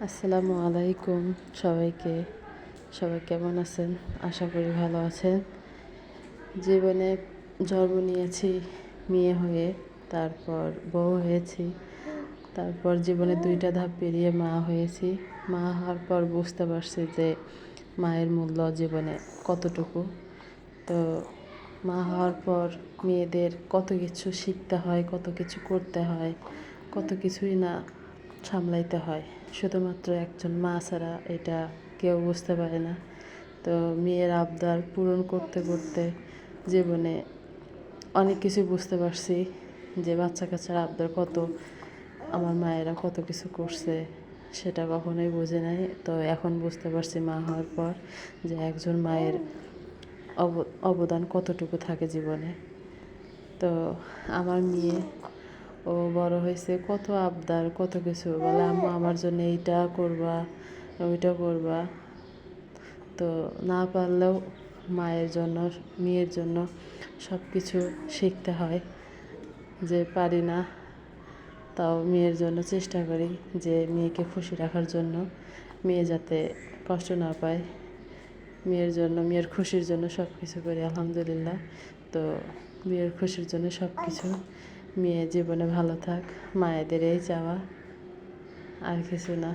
আসসালামু আলাইকুম সবাইকে। সবাই কেমন আছেন? আশা করি ভালো আছেন। জীবনে জন্ম নিয়েছি মেয়ে হয়ে, তারপর বউ হয়েছি, তারপর জীবনে ২টা ধাপ পেরিয়ে মা হয়েছি। মা হওয়ার পর বুঝতে পারছি যে মায়ের মূল্য জীবনে কতটুকু। তো মা হওয়ার পর মেয়েদের কত কিছু শিখতে হয়, কত কিছু করতে হয়, কত কিছুই না সামলাইতে হয়। শুধুমাত্র একজন মা ছাড়া এটা কেউ বুঝতে পারে না। তো মেয়ের আবদার পূরণ করতে করতে জীবনে অনেক কিছু বুঝতে পারছি যে বাচ্চা কাচ্চার আবদার কত, আমার মায়েরা কত কিছু করছে সেটা কখনোই বুঝে নাই। তো এখন বুঝতে পারছি মা হওয়ার পর যে একজন মায়ের অবদান কতটুকু থাকে জীবনে। তো আমার মেয়ে, ও বড় হয়েছে, কত আবদার কত কিছু বলে, আম্মু আমার জন্য এইটা করবা, ওইটা করবা। তো না পারলেও মায়ের জন্য, মেয়ের জন্য সব কিছু শিখতে হয়। যে পারি না তাও মেয়ের জন্য চেষ্টা করি যে মেয়েকে খুশি রাখার জন্য, মেয়ে যাতে কষ্ট না পায়। মেয়ের জন্য, মেয়ের খুশির জন্য সব কিছু করি আলহামদুলিল্লাহ। তো মেয়ের খুশির জন্য সব কিছু। মেয়ে জীবনে ভালো থাক, মায়েদের এই চাওয়া, আর কিছু না।